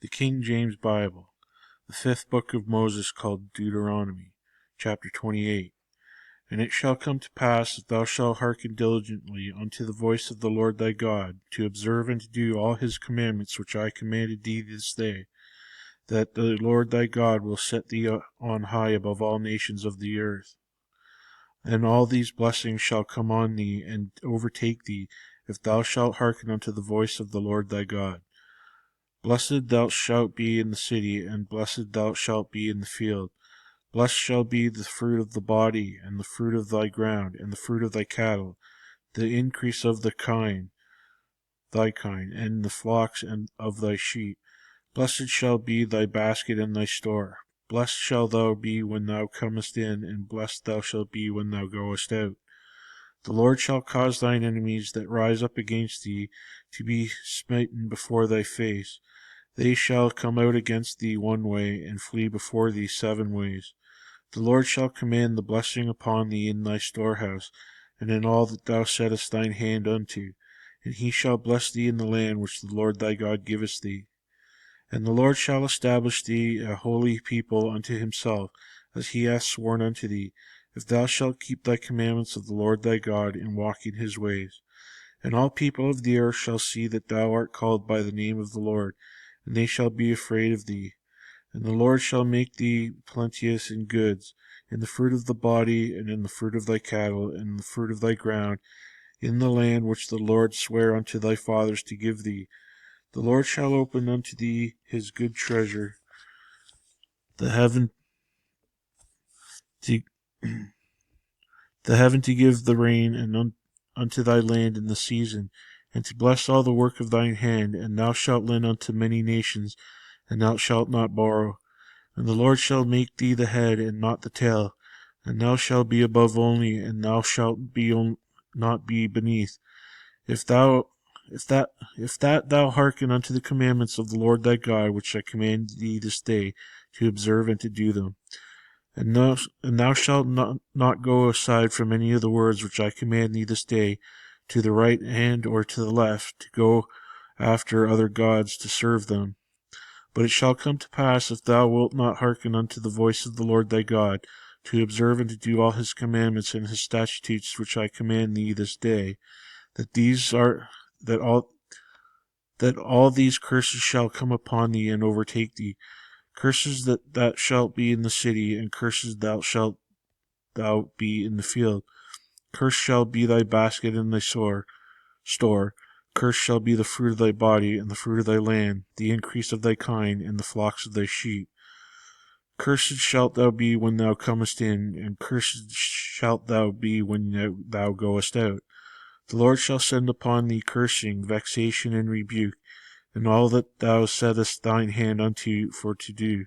The King James Bible, the fifth book of Moses, called Deuteronomy, chapter 28. And it shall come to pass, if thou shalt hearken diligently unto the voice of the Lord thy God, to observe and to do all his commandments which I commanded thee this day, that the Lord thy God will set thee on high above all nations of the earth. And all these blessings shall come on thee and overtake thee, if thou shalt hearken unto the voice of the Lord thy God. Blessed thou shalt be in the city, and blessed thou shalt be in the field. Blessed shall be the fruit of the body, and the fruit of thy ground, and the fruit of thy cattle, the increase of thy kind, and the flocks and of thy sheep. Blessed shall be thy basket and thy store. Blessed shalt thou be when thou comest in, and blessed thou shalt be when thou goest out. The Lord shall cause thine enemies that rise up against thee to be smitten before thy face. They shall come out against thee one way, and flee before thee 7 ways. The Lord shall command the blessing upon thee in thy storehouse, and in all that thou settest thine hand unto. And he shall bless thee in the land which the Lord thy God giveth thee. And the Lord shall establish thee a holy people unto himself, as he hath sworn unto thee, if thou shalt keep thy commandments of the Lord thy God, and walk in his ways. And all people of the earth shall see that thou art called by the name of the Lord, and they shall be afraid of thee. And the Lord shall make thee plenteous in goods, in the fruit of the body, and in the fruit of thy cattle, and in the fruit of thy ground, in the land which the Lord sware unto thy fathers to give thee. The Lord shall open unto thee his good treasure, the heaven to, to give the rain and unto thy land in the season, and to bless all the work of thine hand. And thou shalt lend unto many nations, and thou shalt not borrow. And the Lord shall make thee the head, and not the tail. And thou shalt be above only, and thou shalt be not be beneath. If that thou hearken unto the commandments of the Lord thy God, which I command thee this day, to observe and to do them. And thou shalt not go aside from any of the words which I command thee this day, to the right hand or to the left, to go after other gods to serve them. But it shall come to pass, if thou wilt not hearken unto the voice of the Lord thy God, to observe and to do all his commandments and his statutes which I command thee this day, that all these curses shall come upon thee and overtake thee, curses that shalt be in the city, and curses shalt thou be in the field. Cursed shall be thy basket and thy store. Cursed shall be the fruit of thy body, and the fruit of thy land, the increase of thy kind, and the flocks of thy sheep. Cursed shalt thou be when thou comest in, and cursed shalt thou be when thou goest out. The Lord shall send upon thee cursing, vexation, and rebuke, and all that thou settest thine hand unto for to do,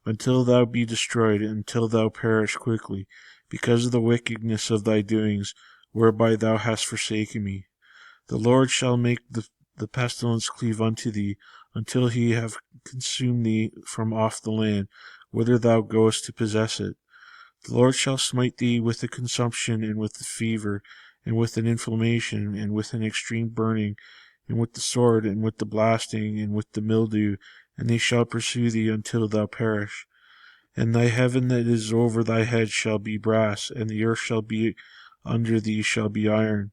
until thou be destroyed, until thou perish quickly, because of the wickedness of thy doings, whereby thou hast forsaken me. The Lord shall make the pestilence cleave unto thee, until he have consumed thee from off the land, whither thou goest to possess it. The Lord shall smite thee with the consumption, and with the fever, and with an inflammation, and with an extreme burning, and with the sword, and with the blasting, and with the mildew, and they shall pursue thee until thou perish. And thy heaven that is over thy head shall be brass, and the earth shall be under thee shall be iron.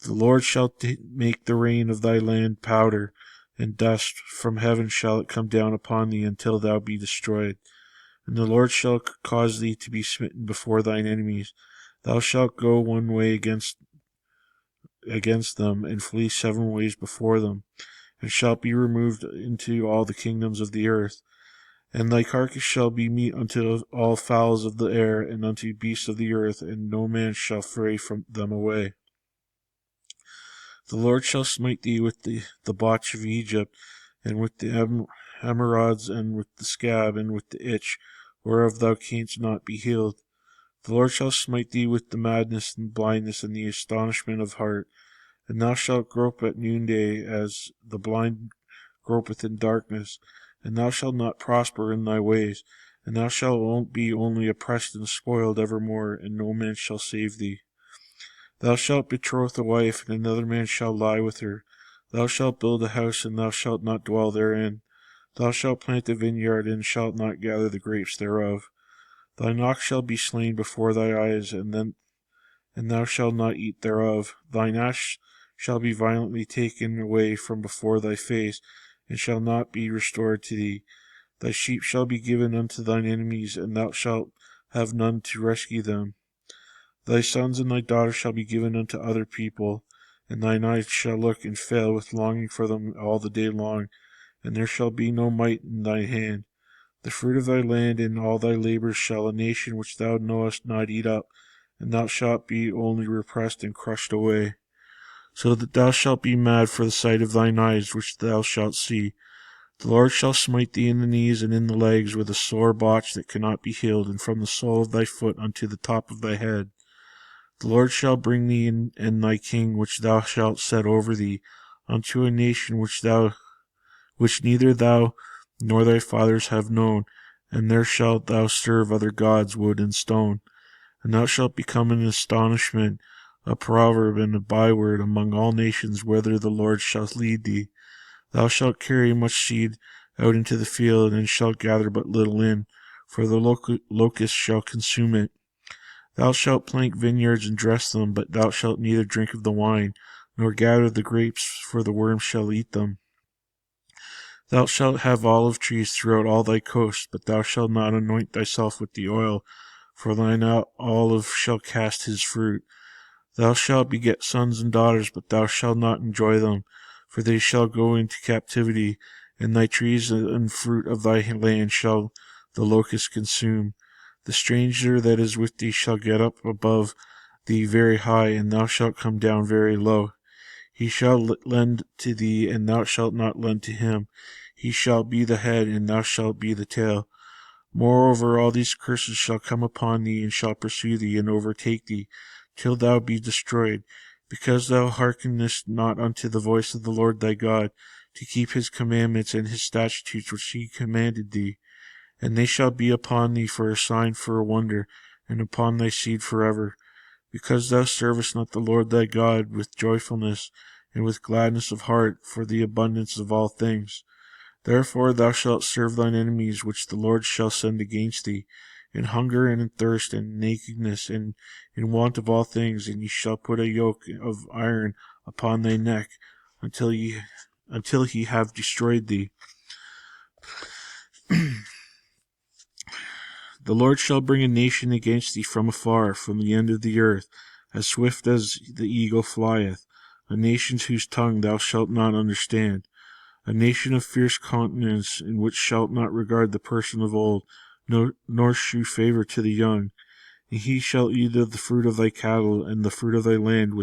The Lord shall make the rain of thy land powder, and dust from heaven shall it come down upon thee until thou be destroyed. And the Lord shall cause thee to be smitten before thine enemies. Thou shalt go one way against them, and flee 7 ways before them, and shalt be removed into all the kingdoms of the earth. And thy carcass shall be meat unto all fowls of the air, and unto beasts of the earth, and no man shall fray from them away. The Lord shall smite thee with the botch of Egypt, and with the emerods, and with the scab, and with the itch, whereof thou canst not be healed. The Lord shall smite thee with the madness and blindness and the astonishment of heart. And thou shalt grope at noonday, as the blind gropeth in darkness. And thou shalt not prosper in thy ways. And thou shalt be only oppressed and spoiled evermore, and no man shall save thee. Thou shalt betroth a wife, and another man shall lie with her. Thou shalt build a house, and thou shalt not dwell therein. Thou shalt plant a vineyard, and shalt not gather the grapes thereof. Thine ox shall be slain before thy eyes, and thou shalt not eat thereof. Thine ass shall be violently taken away from before thy face, and shall not be restored to thee. Thy sheep shall be given unto thine enemies, and thou shalt have none to rescue them. Thy sons and thy daughters shall be given unto other people, and thine eyes shall look and fail with longing for them all the day long, and there shall be no might in thy hand. The fruit of thy land and all thy labours shall a nation which thou knowest not eat up, and thou shalt be only repressed and crushed away. So that thou shalt be mad for the sight of thine eyes which thou shalt see. The Lord shall smite thee in the knees and in the legs with a sore botch that cannot be healed, and from the sole of thy foot unto the top of thy head. The Lord shall bring thee and thy king which thou shalt set over thee unto a nation which neither thou nor thy fathers have known, and there shalt thou serve other gods, wood and stone. And thou shalt become an astonishment, a proverb, and a byword among all nations whither the Lord shall lead thee. Thou shalt carry much seed out into the field, and shalt gather but little in, for the locust shall consume it. Thou shalt plant vineyards and dress them, but thou shalt neither drink of the wine, nor gather the grapes, for the worm shall eat them. Thou shalt have olive trees throughout all thy coast, but thou shalt not anoint thyself with the oil, for thine olive shall cast his fruit. Thou shalt beget sons and daughters, but thou shalt not enjoy them, for they shall go into captivity, and thy trees and fruit of thy land shall the locust consume. The stranger that is with thee shall get up above thee very high, and thou shalt come down very low. He shall lend to thee, and thou shalt not lend to him. He shall be the head, and thou shalt be the tail. Moreover, all these curses shall come upon thee, and shall pursue thee, and overtake thee, till thou be destroyed, because thou hearkenest not unto the voice of the Lord thy God, to keep his commandments and his statutes which he commanded thee. And they shall be upon thee for a sign, for a wonder, and upon thy seed forever, because thou servest not the Lord thy God with joyfulness and with gladness of heart for the abundance of all things. Therefore thou shalt serve thine enemies which the Lord shall send against thee, in hunger and in thirst and in nakedness and in want of all things, and ye shall put a yoke of iron upon thy neck until he have destroyed thee. The Lord shall bring a nation against thee from afar, from the end of the earth, as swift as the eagle flieth, a nation whose tongue thou shalt not understand, a nation of fierce countenance, in which shalt not regard the person of old, nor shew favour to the young. And he shall eat of the fruit of thy cattle and the fruit of thy land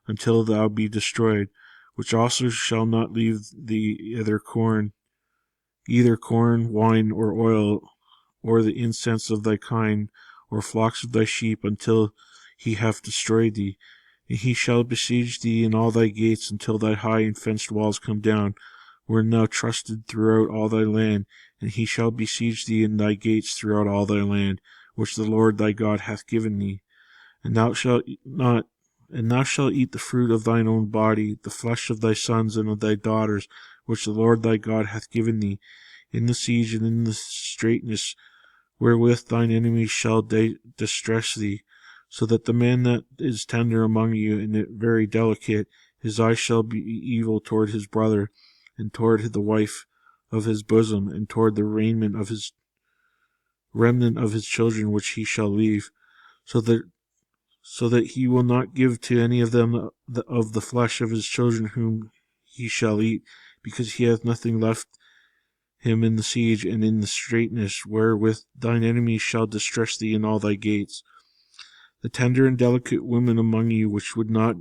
until thou be destroyed, which also shall not leave thee either corn, wine, or oil, or the incense of thy kine, or flocks of thy sheep, until he have destroyed thee. And he shall besiege thee in all thy gates, until thy high and fenced walls come down, wherein thou trusted throughout all thy land. And he shall besiege thee in thy gates throughout all thy land, which the Lord thy God hath given thee. And thou shalt eat the fruit of thine own body, the flesh of thy sons and of thy daughters, which the Lord thy God hath given thee, in the siege and in the straitness wherewith thine enemies shall distress thee, so that the man that is tender among you and very delicate, his eye shall be evil toward his brother, and toward the wife of his bosom, and toward the remnant of his children which he shall leave, so that he will not give to any of them of the flesh of his children whom he shall eat, because he hath nothing left him in the siege and in the straitness wherewith thine enemies shall distress thee in all thy gates. The tender and delicate woman among you, which would not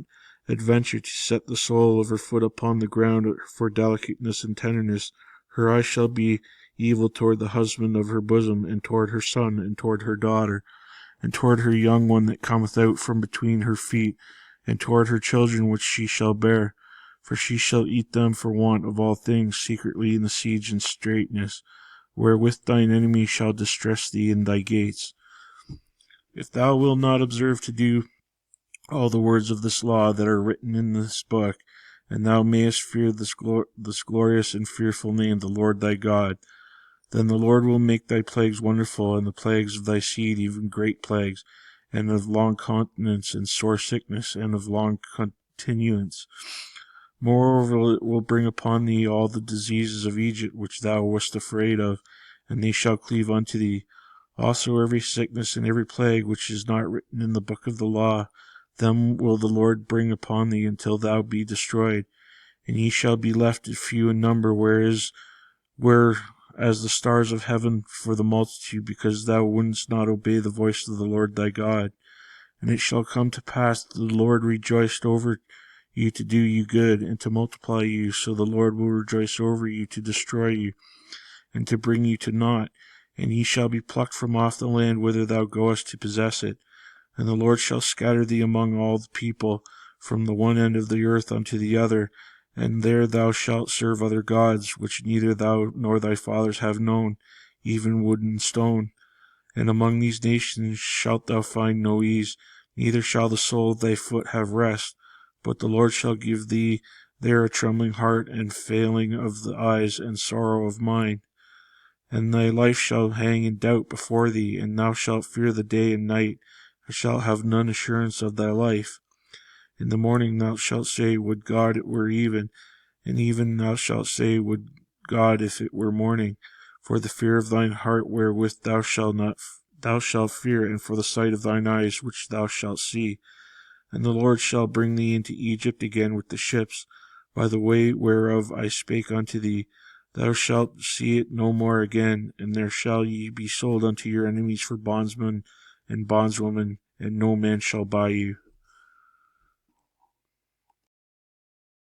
adventure to set the sole of her foot upon the ground for delicateness and tenderness, her eye shall be evil toward the husband of her bosom, and toward her son, and toward her daughter, and toward her young one that cometh out from between her feet, and toward her children which she shall bear. For she shall eat them for want of all things secretly in the siege and straitness, wherewith thine enemy shall distress thee in thy gates. If thou wilt not observe to do all the words of this law that are written in this book, and thou mayest fear this glorious and fearful name, the Lord thy God. Then the Lord will make thy plagues wonderful, and the plagues of thy seed even great plagues, and of long continuance, and sore sickness, and of long continuance. Moreover, it will bring upon thee all the diseases of Egypt which thou wast afraid of, and they shall cleave unto thee. Also every sickness and every plague which is not written in the book of the law, them will the Lord bring upon thee until thou be destroyed. And ye shall be left few in number, whereas the stars of heaven for the multitude, because thou wouldst not obey the voice of the Lord thy God. And it shall come to pass that the Lord rejoiced over you to do you good, and to multiply you, so the Lord will rejoice over you to destroy you, and to bring you to naught. And ye shall be plucked from off the land whither thou goest to possess it. And the Lord shall scatter thee among all the people, from the one end of the earth unto the other, and there thou shalt serve other gods, which neither thou nor thy fathers have known, even wood and stone. And among these nations shalt thou find no ease, neither shall the sole of thy foot have rest. But the Lord shall give thee there a trembling heart, and failing of the eyes, and sorrow of mind. And thy life shall hang in doubt before thee, and thou shalt fear the day and night, and shalt have none assurance of thy life. In the morning thou shalt say, Would God it were even, and even thou shalt say, Would God if it were morning. For the fear of thine heart wherewith thou shalt fear, and for the sight of thine eyes which thou shalt see. And the Lord shall bring thee into Egypt again with the ships, by the way whereof I spake unto thee. Thou shalt see it no more again, and there shall ye be sold unto your enemies for bondsmen and bondswomen, and no man shall buy you.